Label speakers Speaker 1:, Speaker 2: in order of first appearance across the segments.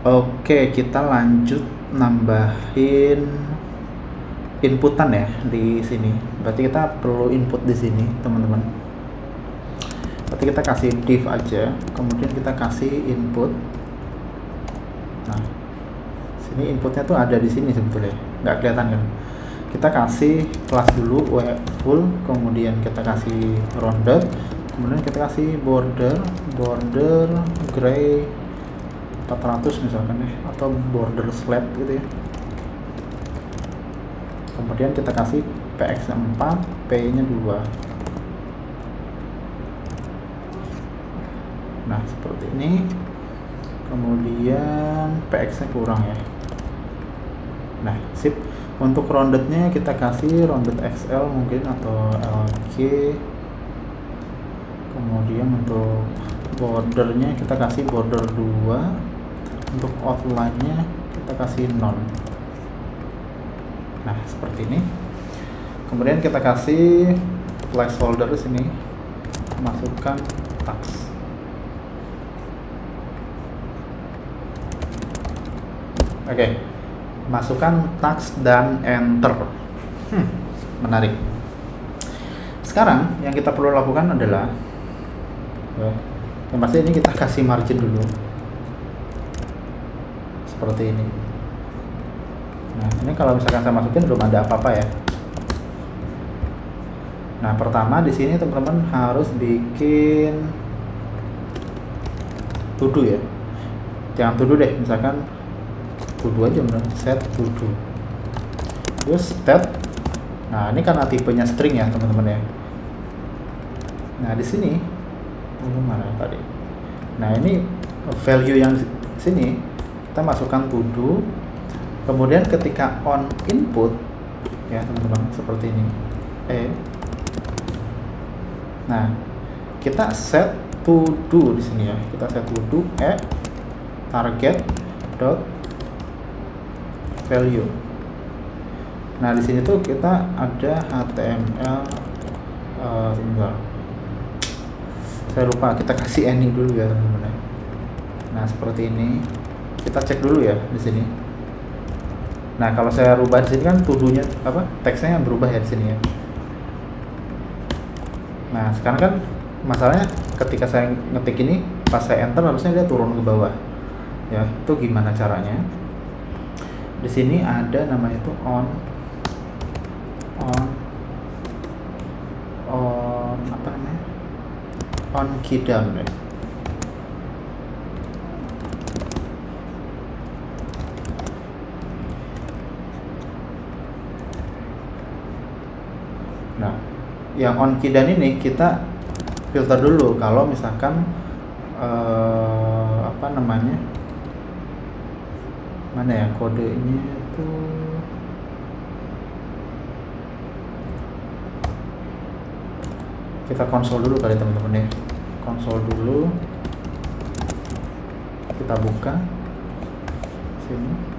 Speaker 1: Oke, kita lanjut nambahin inputan ya di sini. Berarti kita perlu input di sini, teman-teman. Berarti kita kasih div aja, kemudian kita kasih input. Nah, sini inputnya tuh ada di sini sebetulnya, nggak kelihatan kan? Kita kasih kelas dulu full, kemudian kita kasih rounded, kemudian kita kasih border gray 400 misalkan ya, atau border flat gitu ya. Kemudian kita kasih px 4, p nya 2. Nah seperti ini. Kemudian px nya kurang ya. Nah sip. Untuk roundednya kita kasih rounded XL mungkin, atau LG. Kemudian untuk bordernya kita kasih border 2. Untuk outline nya kita kasih non. Nah seperti ini. Kemudian kita kasih placeholder di sini, masukkan tax. Oke, masukkan tax dan enter. Menarik. Sekarang yang kita perlu lakukan adalah yang pasti ini kita kasih margin dulu seperti ini. Nah ini kalau misalkan saya masukin belum ada apa-apa ya. Nah pertama di sini teman-teman harus bikin to do ya, jangan to do deh, misalkan to do aja, bener set to do, terus stat. Nah ini karena tipenya string ya teman-teman ya. Nah di sini mana tadi, nah ini value yang sini kita masukkan to do, kemudian ketika on input ya teman-teman seperti ini nah kita set to do di sini ya, kita set to do target dot value. Nah di sini tuh kita ada HTML sebentar, saya lupa, kita kasih any dulu ya teman-teman. Nah seperti ini, kita cek dulu ya di sini. Nah kalau saya rubah di sini kan to-do-nya apa, teksnya berubah ya di sini ya. Nah sekarang kan masalahnya ketika saya ngetik ini, pas saya enter harusnya dia turun ke bawah ya. Itu gimana caranya? Di sini ada namanya itu on apa namanya, on key down ya. Nah yang on key down ini kita filter dulu kalau misalkan apa namanya, mana ya kodenya itu, kita konsol dulu kali teman-teman ya, konsol dulu, kita buka sini.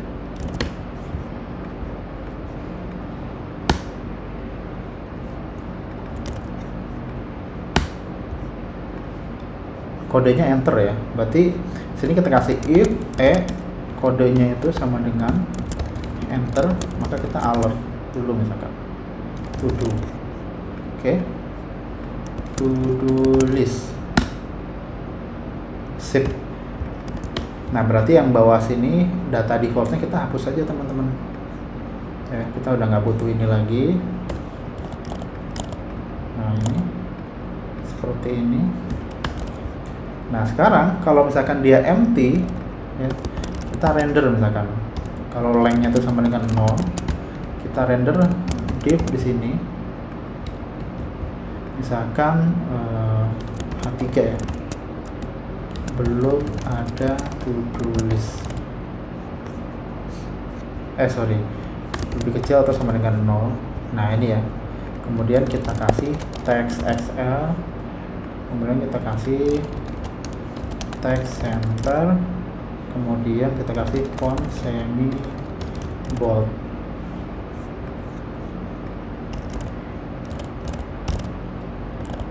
Speaker 1: Kodenya enter ya, berarti sini kita kasih if kodenya itu sama dengan enter, maka kita alert dulu misalkan to do. Oke, to do list, sip. Nah berarti yang bawah sini data defaultnya kita hapus saja teman-teman ya, kita udah nggak butuh ini lagi. Nah ini seperti ini. Nah sekarang kalau misalkan dia empty ya, kita render misalkan kalau lengthnya itu sama dengan 0, kita render div di sini misalkan H3 ya, belum ada to do list, sorry, lebih kecil atau sama dengan 0. Nah ini ya, kemudian kita kasih text XL, kemudian kita kasih text center, kemudian kita kasih font semi bold.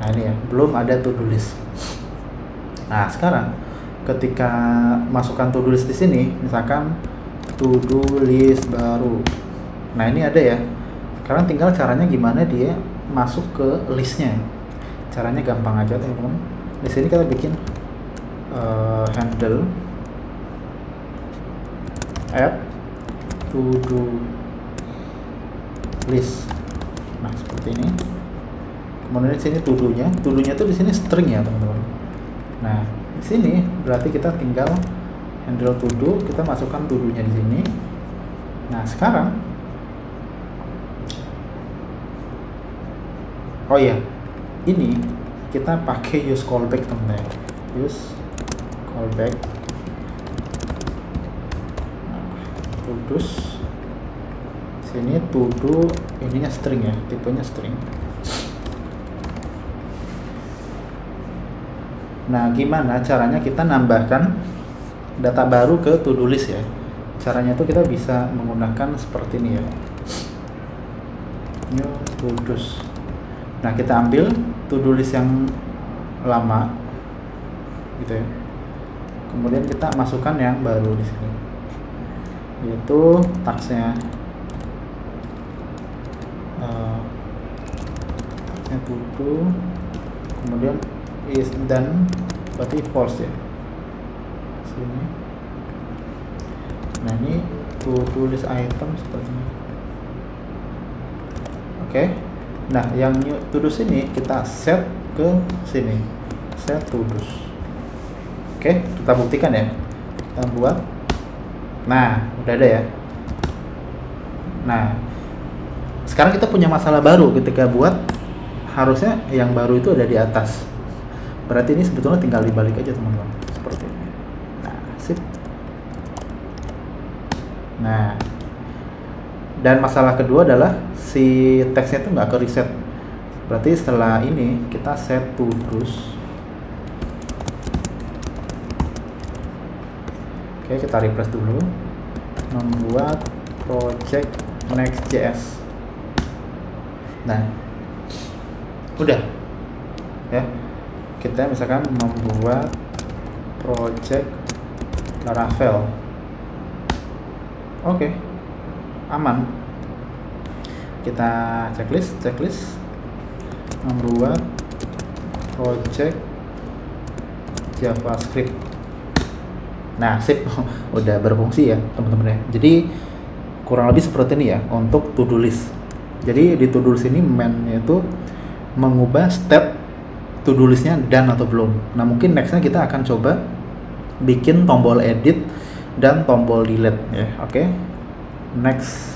Speaker 1: Nah ini ya, belum ada to do list. Nah sekarang ketika masukkan to do list di sini, misalkan to do list baru. Nah, ini ada ya. Sekarang tinggal caranya gimana dia masuk ke listnya. Caranya gampang aja, teman-teman. Di sini kita bikin handle add to do list. Nah, seperti ini. Kemudian di sini to do-nya tuh di sini string ya, teman-teman. Nah, di sini berarti kita tinggal handle to do, kita masukkan to do-nya di sini. Nah, sekarang oh iya, ini kita pakai use callback, teman-teman. Use callback. To do sini to do ininya string ya, tipenya string. Nah, gimana caranya kita nambahkan data baru ke to do list ya? Caranya tuh kita bisa menggunakan seperti ini ya, new to do. Nah, kita ambil to do list yang lama gitu ya, kemudian kita masukkan yang baru di sini, yaitu tagsnya to do, kemudian is done, berarti false ya sini. Nah, ini to do list item seperti ini. Oke. Nah, yang new to do ini kita set ke sini, set to do. Oke, kita buktikan ya. Kita buat. Nah, udah ada ya. Nah, sekarang kita punya masalah baru ketika buat. Harusnya yang baru itu ada di atas. Berarti ini sebetulnya tinggal dibalik aja, teman-teman. Seperti ini. Nah, sip. Nah, dan masalah kedua adalah si teksnya itu nggak ke reset. Berarti setelah ini kita set to do. Oke, kita refresh dulu. Membuat project Next.js. Nah, udah ya, kita misalkan membuat project Laravel. Oke, aman. Kita checklist membuat project JavaScript. Nah, sip. Udah berfungsi ya, teman-teman ya. Jadi kurang lebih seperti ini ya untuk to do list. Jadi di to do list ini main-nya itu mengubah step to do listnya done atau belum. Nah, mungkin nextnya kita akan coba bikin tombol edit dan tombol delete ya. Oke, next.